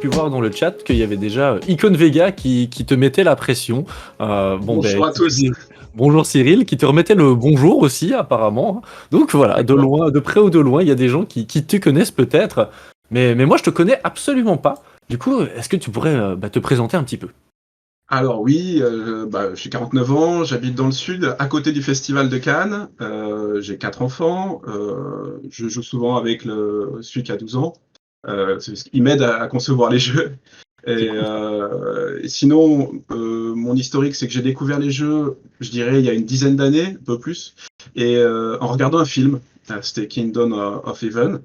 pu voir dans le chat qu'il y avait déjà Icon Vega qui te mettait la pression. Bonjour à tous. Bonjour Cyril, qui te remettait le bonjour aussi apparemment. Donc voilà, de loin, de près ou de loin, il y a des gens qui te connaissent peut-être, mais moi je te connais absolument pas. Du coup, est-ce que tu pourrais te présenter un petit peu? Alors oui, j'ai 49 ans, j'habite dans le sud, à côté du Festival de Cannes. J'ai 4 enfants. Je joue souvent avec celui qui a 12 ans. Il m'aide à concevoir les jeux. C'est Et, cool. et sinon, mon historique, c'est que j'ai découvert les jeux, je dirais, il y a une dizaine d'années, un peu plus, et en regardant un film. C'était Kingdom of Heaven.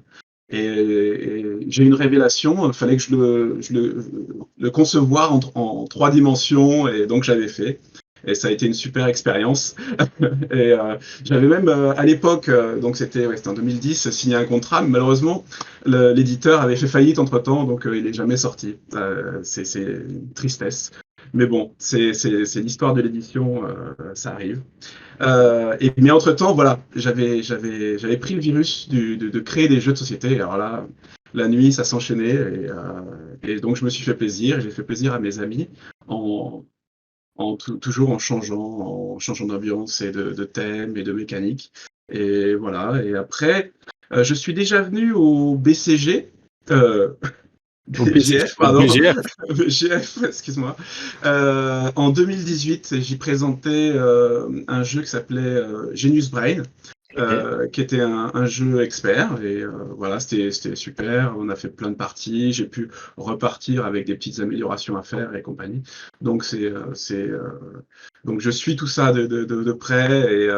Et j'ai eu une révélation, il fallait que le concevoir en 3 dimensions, et donc j'avais fait. Et ça a été une super expérience. Et j'avais même à l'époque, donc c'était en 2010, signé un contrat, mais malheureusement l'éditeur avait fait faillite entre-temps, donc il n'est jamais sorti. C'est une tristesse. Mais bon, c'est l'histoire de l'édition, ça arrive. Mais entre-temps, voilà, j'avais pris le virus de créer des jeux de société. Alors là, la nuit, ça s'enchaînait, et donc je me suis fait plaisir, et j'ai fait plaisir à mes amis en, toujours en changeant d'ambiance et de thème et de mécanique. Et voilà, et après, je suis déjà venu au BCG, Au BG, BGF, au pardon, BGF. BGF, excuse-moi. En 2018, j'y présentais un jeu qui s'appelait Genius Brain, Ok. qui était un jeu expert. Et voilà, c'était super. On a fait plein de parties. J'ai pu repartir avec des petites améliorations à faire et compagnie. Donc, donc je suis tout ça de près.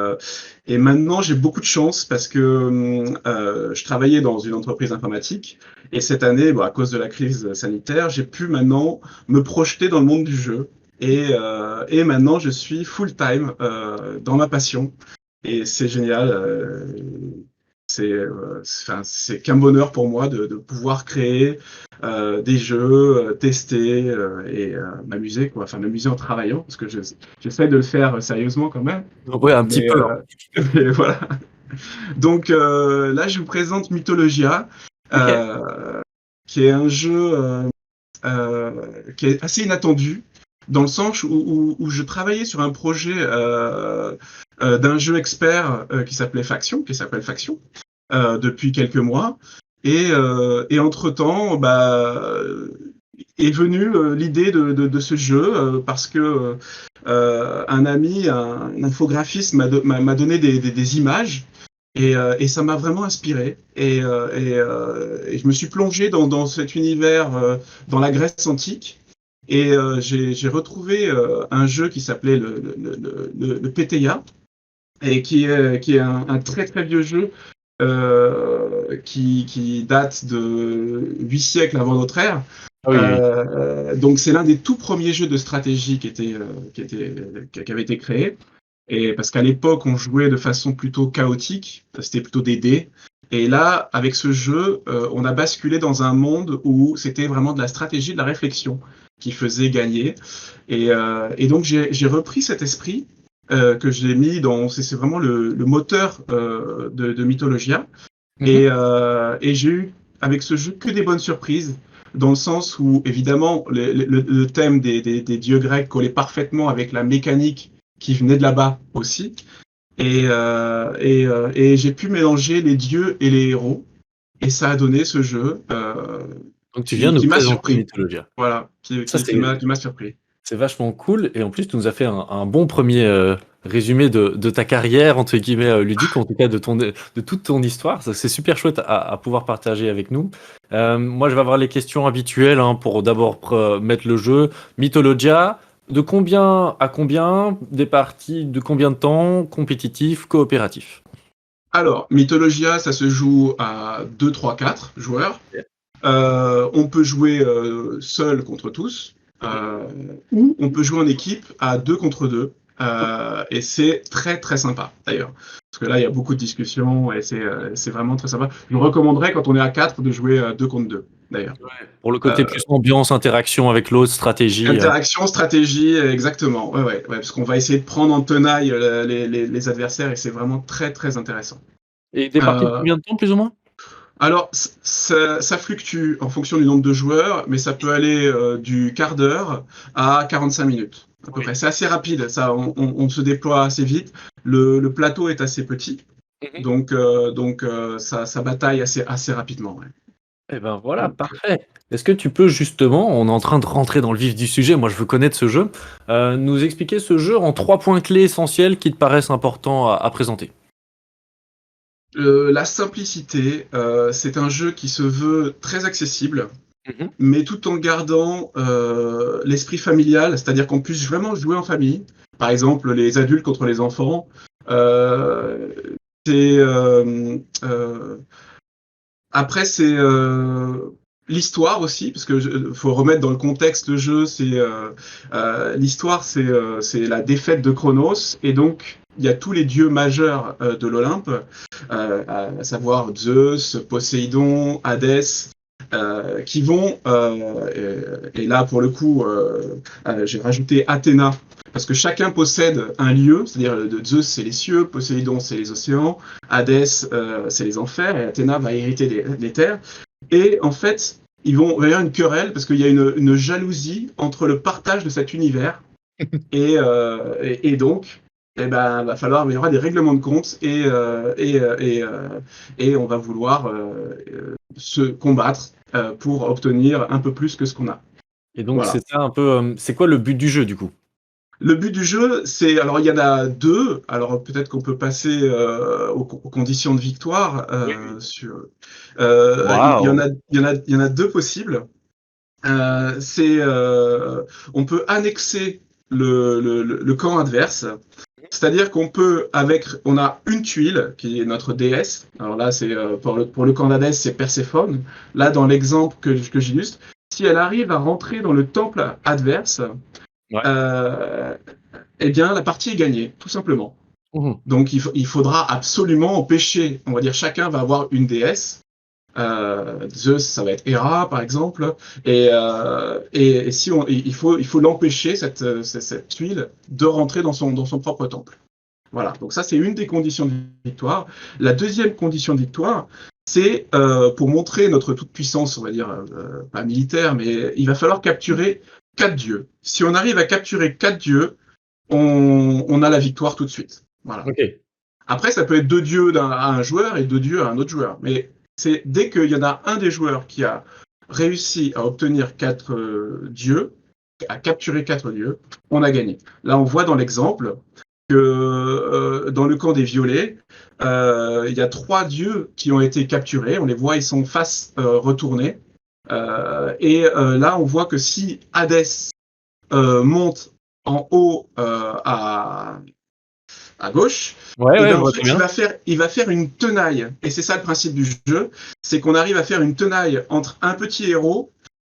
Et maintenant, j'ai beaucoup de chance parce que je travaillais dans une entreprise informatique. Et cette année, à cause de la crise sanitaire, j'ai pu maintenant me projeter dans le monde du jeu. Et maintenant, je suis full-time dans ma passion. Et c'est génial. C'est qu'un bonheur pour moi de pouvoir créer des jeux, tester et m'amuser, quoi. Enfin, m'amuser en travaillant, parce que j'essaie de le faire sérieusement quand même. Ouais, un petit Mais, peu, hein. mais voilà. Donc là, je vous présente Mythologia, Ok. qui est un jeu qui est assez inattendu, dans le sens où je travaillais sur un projet d'un jeu expert qui s'appelle Faction, depuis quelques mois. Et entre-temps, est venue l'idée de ce jeu parce que un ami, un infographiste m'a donné des images. Et ça m'a vraiment inspiré. Et je me suis plongé dans cet univers, dans la Grèce antique. Et j'ai retrouvé un jeu qui s'appelait le Pétéia, et qui est un très très vieux jeu qui date de 8 siècles avant notre ère. Ah oui, oui. Donc c'est l'un des tout premiers jeux de stratégie qui avait été créé. Et parce qu'à l'époque, on jouait de façon plutôt chaotique, c'était plutôt des dés. Et là, avec ce jeu, on a basculé dans un monde où c'était vraiment de la stratégie, de la réflexion qui faisait gagner. Et donc j'ai repris cet esprit que j'ai mis dans, c'est vraiment le moteur de Mythologia. Mhm. Et j'ai eu avec ce jeu que des bonnes surprises, dans le sens où évidemment le thème des dieux grecs collait parfaitement avec la mécanique qui venait de là-bas aussi. Et j'ai pu mélanger les dieux et les héros, et ça a donné ce jeu Donc tu viens nous qui m'a présenter surpris. Mythologia. Voilà, Ça, qui m'a surpris. c'est vachement cool. Et en plus, tu nous as fait un bon premier résumé de ta carrière, entre guillemets, ludique, en tout cas de toute ton histoire. Ça, c'est super chouette à pouvoir partager avec nous. Moi, je vais avoir les questions habituelles hein, pour d'abord mettre le jeu. Mythologia, de combien à combien? Des parties de combien de temps? Compétitif, coopératif? Alors, Mythologia, ça se joue à 2, 3, 4 joueurs. On peut jouer seul contre tous, euh, ou on peut jouer en équipe à 2 contre 2. Et c'est très très sympa d'ailleurs. Parce que là, il y a beaucoup de discussions et c'est vraiment très sympa. Je recommanderais quand on est à 4 de jouer à 2 contre 2 d'ailleurs. Ouais. Pour le côté Euh, plus ambiance, interaction avec l'autre, stratégie. Interaction, stratégie, exactement. Ouais, parce qu'on va essayer de prendre en tenaille les adversaires, et c'est vraiment très très intéressant. Et des parties de Euh, combien de temps, plus ou moins? Alors, ça fluctue en fonction du nombre de joueurs, mais ça peut aller du quart d'heure à 45 minutes, à peu Oui. près. C'est assez rapide, ça, on se déploie assez vite. Le plateau est assez petit, Mhm. donc ça bataille assez rapidement. Ouais. Eh ben voilà, Donc, parfait. Est-ce que tu peux justement, on est en train de rentrer dans le vif du sujet, moi je veux connaître ce jeu, nous expliquer ce jeu en 3 points clés essentiels qui te paraissent importants à présenter? la simplicité, c'est un jeu qui se veut très accessible, Mhm. mais tout en gardant l'esprit familial, c'est-à-dire qu'on puisse vraiment jouer en famille. Par exemple, les adultes contre les enfants. Euh, c'est après c'est l'histoire aussi, parce que faut remettre dans le contexte le jeu. C'est l'histoire, c'est la défaite de Chronos, et donc il y a tous les dieux majeurs de l'Olympe, à savoir Zeus, Poséidon, Hadès, qui vont, et là pour le coup, j'ai rajouté Athéna, parce que chacun possède un lieu, c'est-à-dire Zeus c'est les cieux, Poséidon c'est les océans, Hadès c'est les enfers, et Athéna va hériter des terres. Et en fait, il va y avoir une querelle, parce qu'il y a une jalousie entre le partage de cet univers, et donc, eh ben, il y aura des règlements de compte, et on va vouloir se combattre pour obtenir un peu plus que ce qu'on a. Et donc Voilà. c'est ça un peu, c'est quoi le but du jeu du coup? Le but du jeu, alors il y en a deux. Alors peut-être qu'on peut passer aux conditions de victoire. Oui. Il Waouh! y en a deux possibles. C'est on peut annexer le camp adverse. C'est-à-dire qu'on peut, on a une tuile qui est notre déesse. Alors là, c'est pour le camp d'Hadès, c'est Perséphone. Là, dans l'exemple que j'illustre, si elle arrive à rentrer dans le temple adverse, Ouais. euh, eh bien, la partie est gagnée, tout simplement. Mhm. Donc, il faudra absolument empêcher. On va dire, chacun va avoir une déesse. Zeus, ça va être Héra, par exemple. Et si il faut l'empêcher, cette tuile, de rentrer dans son propre temple. Voilà, donc ça c'est une des conditions de victoire. La deuxième condition de victoire, c'est pour montrer notre toute-puissance, on va dire, pas militaire, mais il va falloir capturer 4 dieux. Si on arrive à capturer 4 dieux, on a la victoire tout de suite. Voilà. Ok. Après, ça peut être 2 dieux à un joueur et 2 dieux à un autre joueur. Mais c'est dès qu'il y en a un des joueurs qui a réussi à obtenir 4 dieux, à capturer 4 dieux, on a gagné. Là, on voit dans l'exemple que dans le camp des violets, il y a 3 dieux qui ont été capturés. On les voit, ils sont face retournée. Là, on voit que si Hadès monte en haut à gauche, Ouais, et ouais, bien je en vois très fait, bien. il va faire une tenaille. Et c'est ça le principe du jeu, c'est qu'on arrive à faire une tenaille entre un petit héros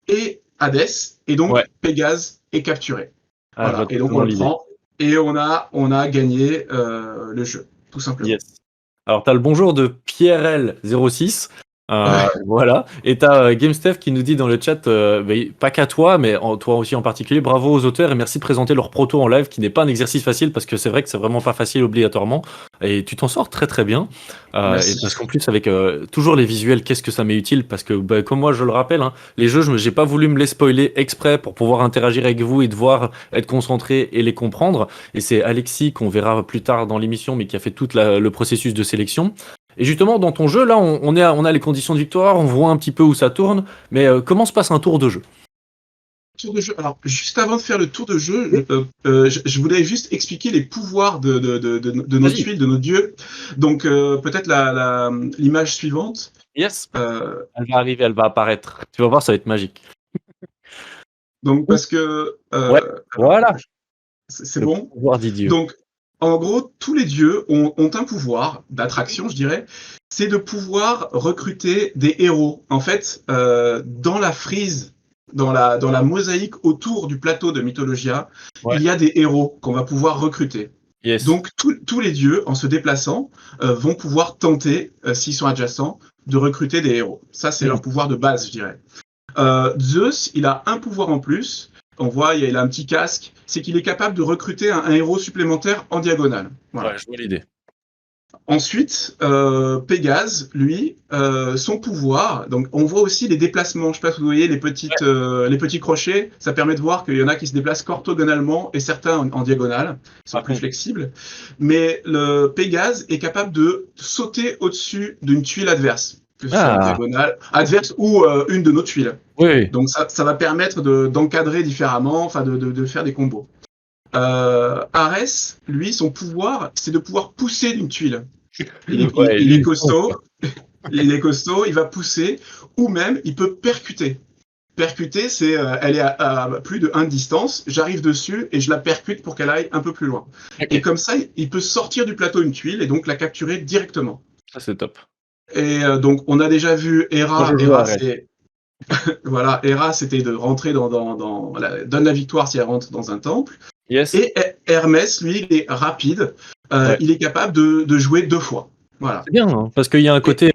et Hadès, et Ouais. donc Pégase est capturé. Ah, je Voilà, vois et donc on totalement le l'idée. prend, et on a gagné le jeu, tout simplement. Yes. Alors, tu as le bonjour de PierreL06. Voilà. Et tu as GameStef qui nous dit dans le chat, pas qu'à toi, mais toi aussi en particulier, bravo aux auteurs et merci de présenter leur proto en live, qui n'est pas un exercice facile parce que c'est vrai que c'est vraiment pas facile obligatoirement. Et tu t'en sors très très bien. Et parce Merci. qu'en plus, avec toujours les visuels, qu'est-ce que ça m'est utile? Parce que, comme moi, je le rappelle, hein, les jeux, j'ai pas voulu me les spoiler exprès pour pouvoir interagir avec vous et devoir être concentré et les comprendre. Et c'est Alexis qu'on verra plus tard dans l'émission, mais qui a fait tout le processus de sélection. Et justement, dans ton jeu, là, on a les conditions de victoire, on voit un petit peu où ça tourne, mais comment se passe un tour de jeu? Tour de jeu. Alors, juste avant de faire le tour de jeu, je voulais juste expliquer les pouvoirs de nos Vas-y. tuiles, de nos dieux. Donc, peut-être l'image suivante. Yes. Euh, Elle va arriver, elle va apparaître. Tu vas voir, ça va être magique. donc, parce que, Ouais, alors, voilà, c'est le bon. pouvoir des dieux. Donc, en gros, tous les dieux ont un pouvoir d'attraction, je dirais. C'est de pouvoir recruter des héros. En fait, dans la frise, dans la mosaïque autour du plateau de Mythologia, Ouais. il y a des héros qu'on va pouvoir recruter. Yes. Donc, tous les dieux, en se déplaçant, vont pouvoir tenter, s'ils sont adjacents, de recruter des héros. Ça, c'est Mm. leur pouvoir de base, je dirais. Zeus, il a un pouvoir en plus. On voit, il a un petit casque. C'est qu'il est capable de recruter un héros supplémentaire en diagonale. Ouais, Voilà. je vois l'idée. Ensuite, Pégase, lui, son pouvoir, donc on voit aussi les déplacements. Je sais pas si vous voyez les petits crochets, ça permet de voir qu'il y en a qui se déplacent orthogonalement et certains en diagonale, ils sont Par plus contre. flexibles. Mais le Pégase est capable de sauter au-dessus d'une tuile adverse, que ce soit en Ah, diagonale, adverse ou une de nos tuiles. oui, oui. Donc ça va permettre d'encadrer différemment, enfin de faire des combos. Ares, lui, son pouvoir, c'est de pouvoir pousser d'une tuile. Ouais, Il est lui, costaud, il va pousser, ou même il peut percuter. Percuter, c'est elle est à plus de 1 de distance, j'arrive dessus et je la percute pour qu'elle aille un peu plus loin. Et ok, comme ça, il peut sortir du plateau une tuile et donc la capturer directement. ça c'est top. Et donc on a déjà vu Moi, Hera. je joue à Hera, Arès. c'est voilà, Hera, c'était de rentrer donne la victoire si elle rentre dans un temple. Yes. Et Hermès, lui, il est rapide. Ouais. Il est capable de jouer 2 fois. Voilà. C'est bien, hein, parce qu'il y a un Et côté.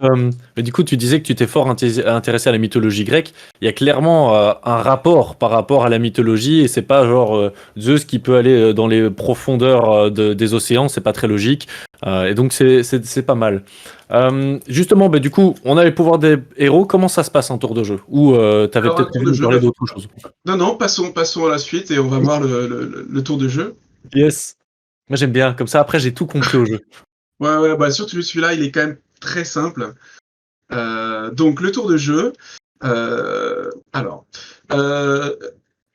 Mais du coup, tu disais que tu t'es fort intéressé à la mythologie grecque. Il y a clairement un rapport par rapport à la mythologie, et c'est pas genre Zeus qui peut aller dans les profondeurs des océans, c'est pas très logique. Et donc, c'est pas mal. Justement, bah, du coup, on a les pouvoirs des héros. Comment ça se passe en tour de jeu? Ou t'avais alors, un peut-être tour envie de de nous jeu, parler d'autre chose? non, non, passons à la suite et on va voir le tour de jeu. Yes. Moi, j'aime bien. Comme ça, après, j'ai tout compris au jeu. Ouais, ouais, bah surtout celui-là, il est quand même très simple. Donc, le tour de jeu. Alors, euh,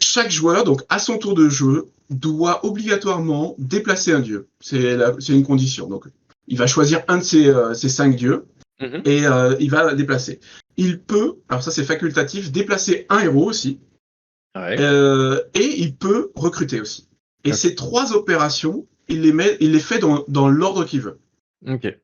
chaque joueur, donc à son tour de jeu, doit obligatoirement déplacer un dieu. C'est une condition. Donc, il va choisir un de ses 5 dieux Mhm. et il va déplacer. Il peut, alors ça c'est facultatif, déplacer un héros aussi, Ouais. et il peut recruter aussi. Et Ok. ces 3 opérations, il les fait dans l'ordre qu'il veut. Ok.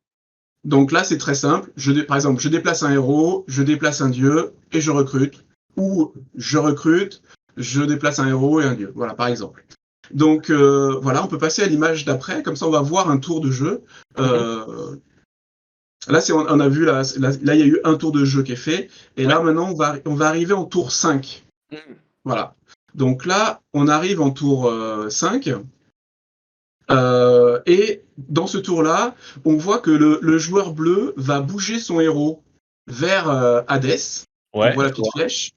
Donc là, c'est très simple. Par exemple, je déplace un héros, je déplace un dieu et je recrute. Ou je recrute, je déplace un héros et un dieu. Voilà, par exemple. Donc voilà, on peut passer à l'image d'après. Comme ça, on va voir un tour de jeu. Mhm. Là, on a vu, là, il y a eu un tour de jeu qui est fait. Et Ouais. là, maintenant, on va arriver en tour 5. Mhm. Voilà. Donc là, on arrive en tour 5. Et dans ce tour-là, on voit que le joueur bleu va bouger son héros vers Hadès. On Ouais, voit la je petite vois. flèche.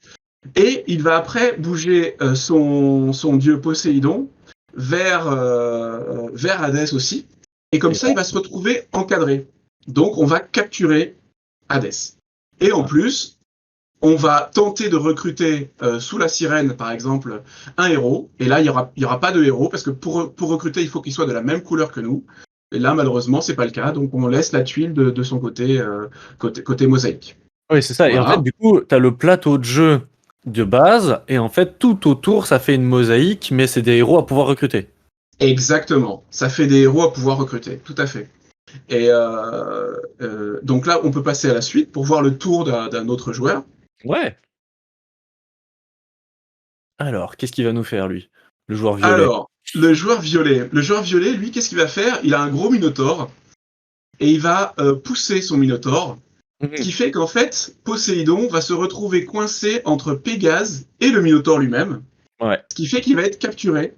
Et il va après bouger son dieu Poséidon vers Hadès aussi. Et comme Et ça, il va se retrouver encadré. Donc, on va capturer Hadès. Et en là, plus, on va tenter de recruter sous la sirène, par exemple, un héros. Et là, il y aura pas de héros parce que pour recruter, il faut qu'il soit de la même couleur que nous. Et là, malheureusement, c'est pas le cas. Donc, on laisse la tuile de son côté, côté mosaïque. oui, c'est ça. Et en fait, Voilà. du coup, tu as le plateau de jeu de base, et en fait, tout autour, ça fait une mosaïque, mais c'est des héros à pouvoir recruter. Exactement. Ça fait des héros à pouvoir recruter. Tout à fait. Et donc là, on peut passer à la suite pour voir le tour d'un autre joueur. Ouais. Alors, qu'est-ce qu'il va nous faire, lui? Le joueur violet. Alors, le joueur violet. Le joueur violet, lui, qu'est-ce qu'il va faire? Il a un gros minotaure et il va pousser son minotaure. Ce Mhm. qui fait qu'en fait, Poséidon va se retrouver coincé entre Pégase et le Minotaure lui-même. Ouais. Ce qui fait qu'il va être capturé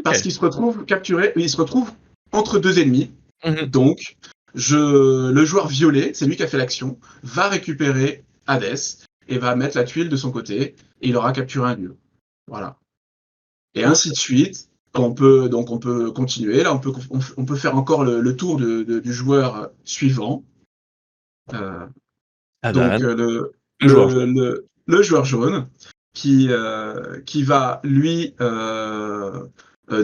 parce Ok. qu'il se retrouve capturé, il se retrouve entre 2 ennemis. Mhm. Donc, le joueur violet, c'est lui qui a fait l'action, va récupérer Hadès et va mettre la tuile de son côté et il aura capturé un dieu. Voilà. Et Ok. ainsi de suite. On peut continuer. Là, on peut faire encore le tour du joueur suivant. Euh, Donc Adan, le joueur jaune. le joueur jaune qui va lui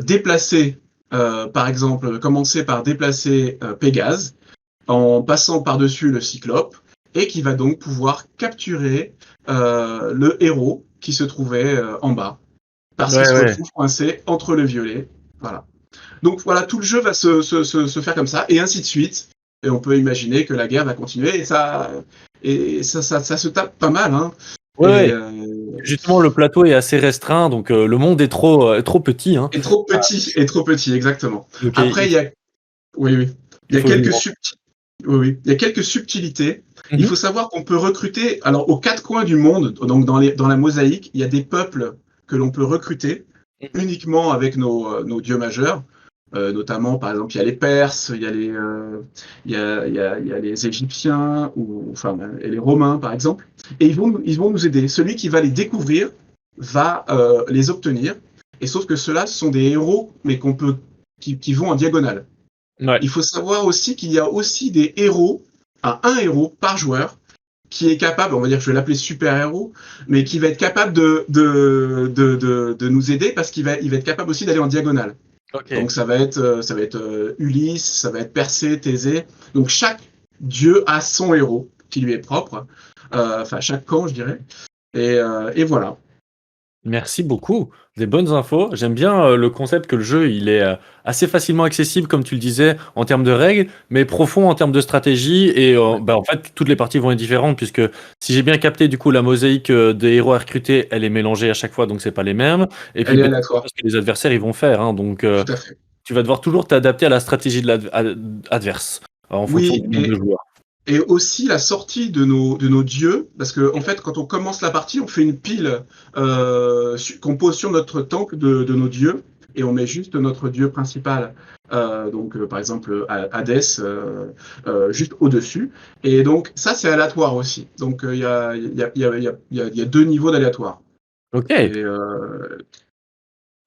déplacer, par exemple, commencer par déplacer Pégase en passant par-dessus le Cyclope et qui va donc pouvoir capturer le héros qui se trouvait en bas parce qu'il Ouais, se ouais. retrouve coincé entre le violet. Voilà. Donc voilà, tout le jeu va se faire comme ça, et ainsi de suite. Et on peut imaginer que la guerre va continuer, ça se tape pas mal. Hein. Ouais, Et, ouais. Justement, le plateau est assez restreint, donc le monde est trop petit, hein. et trop petit, exactement. Donc, Après, oui, oui, il il y a faut quelques vivre. oui, oui, il y a quelques subtilités. Il Mhm. faut savoir qu'on peut recruter, alors aux 4 coins du monde, donc dans la mosaïque, il y a des peuples que l'on peut recruter Mhm. uniquement avec nos dieux majeurs. Notamment, par exemple, il y a les Perses, il y a les Égyptiens, enfin, et les Romains, par exemple. Et ils vont nous aider. Celui qui va les découvrir va les obtenir. Et sauf que ceux-là sont des héros, mais qui vont en diagonale. Ouais. Il faut savoir aussi qu'il y a aussi des héros, un héros par joueur, qui est capable, on va dire, je vais l'appeler super-héros, mais qui va être capable de nous aider parce qu'il va être capable aussi d'aller en diagonale. Ok. Donc ça va être Ulysse, ça va être Persée, Thésée. Donc chaque dieu a son héros qui lui est propre. Enfin, chaque camp, je dirais. Et voilà. Merci beaucoup, des bonnes infos. J'aime bien le concept que le jeu il est assez facilement accessible, comme tu le disais, en termes de règles, mais profond en termes de stratégie. Et Ouais. bah, en fait, toutes les parties vont être différentes, puisque si j'ai bien capté, du coup, la mosaïque des héros à recruter, elle est mélangée à chaque fois, donc c'est pas les mêmes. Et puis, Elle est bah, tu sais aléatoire. pas ce que les adversaires ils vont faire, hein, donc Tout à fait. tu vas devoir toujours t'adapter à la stratégie de l'adverse, en fonction Oui, du nombre de joueurs. et aussi la sortie de nos dieux, parce que en fait, quand on commence la partie, on fait une pile qu'on pose sur notre temple de nos dieux, et on met juste notre dieu principal, donc par exemple Hadès, juste au-dessus. Et donc ça, c'est aléatoire aussi. Donc il y a deux niveaux d'aléatoire. Ok. Et, et,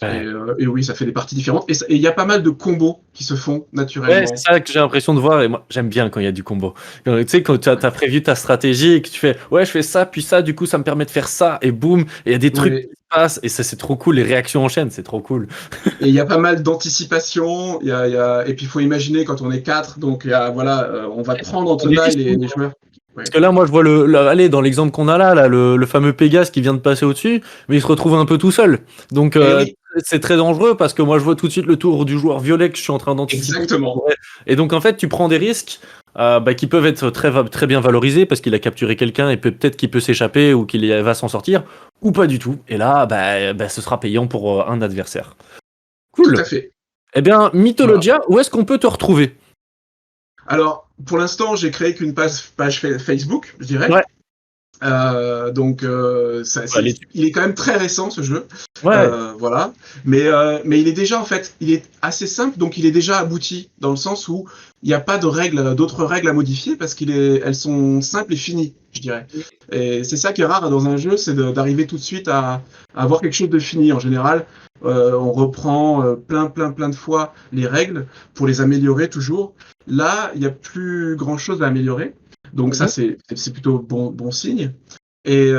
Ouais. euh, et oui, ça fait des parties différentes. Et il y a pas mal de combos qui se font Ouais, c'est naturellement. ça que j'ai l'impression de voir et moi j'aime bien quand il y a du combo. Tu sais, quand tu as prévu ta stratégie et que tu fais ouais, je fais ça, puis ça, du coup ça me permet de faire ça, et boum, et il y a des trucs qui Ouais. se passent, et ça c'est trop cool, les réactions en chaîne, c'est trop cool. Et il y a pas mal d'anticipation. Et puis il faut imaginer quand on est quatre, donc voilà, on va prendre en On est tenaille 10 les joueurs. parce Ouais. que là, moi je vois allez, dans l'exemple qu'on a là, le fameux Pégase qui vient de passer au-dessus, mais il se retrouve un peu tout seul. Donc Et oui, c'est très dangereux parce que moi je vois tout de suite le tour du joueur violet que je suis en train d'anticiper. exactement. Ouais. Et donc en fait, tu prends des risques bah, qui peuvent être très bien valorisés parce qu'il a capturé quelqu'un et peut-être qu'il peut s'échapper ou qu'il va s'en sortir, ou pas du tout. Et là, bah, ce sera payant pour un adversaire. Tout Cool. à fait. Eh bien, Voilà. Mythologia, où est-ce qu'on peut te retrouver? Alors, pour l'instant, j'ai créé qu'une page Facebook, je dirais. Ouais, Donc, on va aller dessus. il est quand même très récent ce jeu. Ouais. Voilà. Mais il est déjà, en fait, il est assez simple, donc il est déjà abouti, dans le sens où il n'y a pas d'autres règles à modifier parce elles sont simples et finies, je dirais. Et c'est ça qui est rare dans un jeu, c'est d'arriver tout de suite à avoir quelque chose de fini. En général, on reprend plein de fois les règles pour les améliorer toujours. Là, il n'y a plus grand-chose à améliorer. Donc ça, Mhm. c'est plutôt bon signe. Et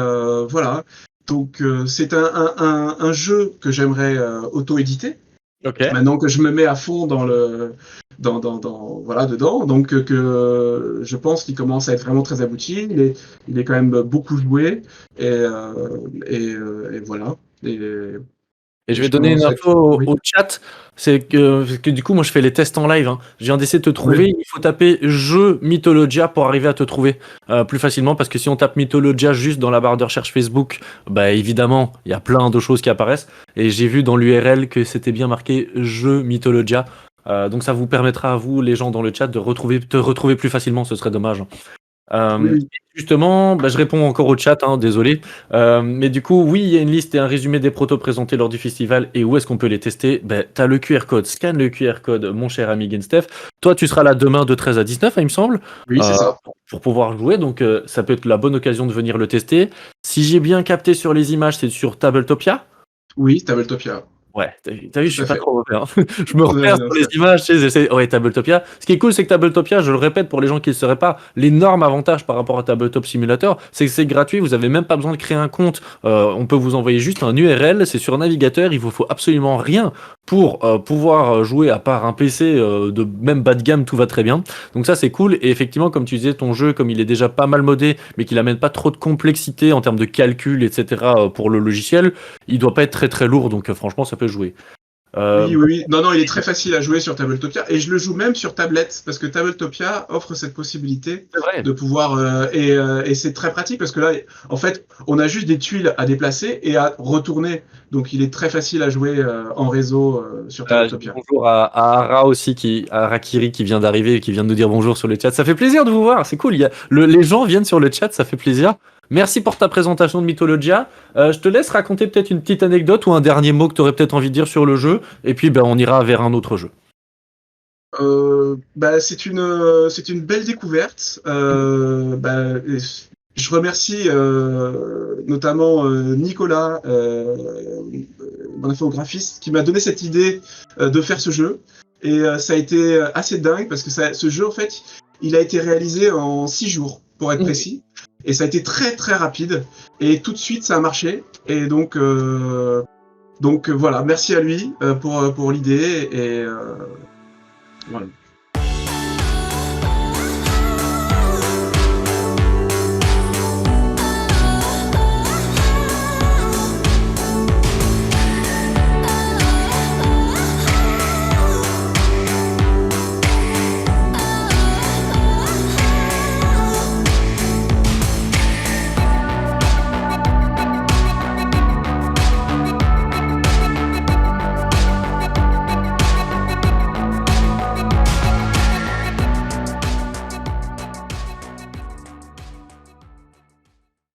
voilà. Donc c'est un jeu que j'aimerais auto-éditer. Ok. Maintenant que je me mets à fond voilà, dedans, donc que je pense qu'il commence à être vraiment très abouti. Il est quand même beaucoup joué. Et voilà. Et, Et je et vais je donner une commence à être. info Oui. au chat, parce que du coup moi je fais les tests en live, hein. Je viens d'essayer de te Oui. trouver, il faut taper jeu Mythologia pour arriver à te trouver plus facilement, parce que si on tape Mythologia juste dans la barre de recherche Facebook, bah évidemment il y a plein de choses qui apparaissent, et j'ai vu dans l'URL que c'était bien marqué jeu Mythologia. Donc ça vous permettra à vous, les gens dans le chat, te retrouver plus facilement, ce serait dommage. Oui, oui. Justement, bah, je réponds encore au chat, hein, désolé. Mais du coup, oui, il y a une liste et un résumé des protos présentés lors du festival. Et où est-ce qu'on peut les tester? Bah, t'as le QR code, scanne le QR code, mon cher ami Gensteph. Toi, tu seras là demain de 13 à 19, il me semble, Oui, c'est ça. pour pouvoir jouer. Donc, ça peut être la bonne occasion de venir le tester. Si j'ai bien capté sur les images, c'est sur Tabletopia. Oui, Tabletopia. Ouais, t'as vu, je Tout suis à pas fait. trop repère, hein. Je me repère Non, sur les images, tu sais, j'essaie. Ouais, Tabletopia. Ce qui est cool, c'est que Tabletopia, je le répète pour les gens qui ne le sauraient pas, l'énorme avantage par rapport à Tabletop Simulator, c'est que c'est gratuit, vous avez même pas besoin de créer un compte. On peut vous envoyer juste un URL, c'est sur un navigateur, il vous faut absolument rien pour pouvoir jouer à part un PC de même bas de gamme, tout va très bien. Donc ça, c'est cool. Et effectivement, comme tu disais, ton jeu, comme il est déjà pas mal modé, mais qu'il amène pas trop de complexité en termes de calcul, etc. Pour le logiciel, il doit pas être très très lourd, donc franchement, ça peut jouer. Oui, oui, Bon, oui. Non, non, il est très facile à jouer sur Tabletopia et je le joue même sur tablette parce que Tabletopia offre cette possibilité c'est vrai. de pouvoir et c'est très pratique parce que là, en fait, on a juste des tuiles à déplacer et à retourner. Donc, il est très facile à jouer en réseau sur Je dis Tabletopia. bonjour à Ara aussi, à Rakiri qui vient d'arriver et qui vient de nous dire bonjour sur le chat. Ça fait plaisir de vous voir, c'est cool. Les gens viennent sur le chat, ça fait plaisir. Merci pour ta présentation de Mythologia. Je te laisse raconter peut-être une petite anecdote ou un dernier mot que tu aurais peut-être envie de dire sur le jeu. Et puis ben, on ira vers un autre jeu. C'est une belle découverte. Et je remercie notamment Nicolas, mon infographiste, qui m'a donné cette idée de faire ce jeu. Et ça a été assez dingue parce que ce jeu, en fait, il a été réalisé en 6 jours, pour être précis. Et ça a été très très rapide. Et tout de suite, ça a marché. Et donc voilà, merci à lui pour l'idée. Et voilà.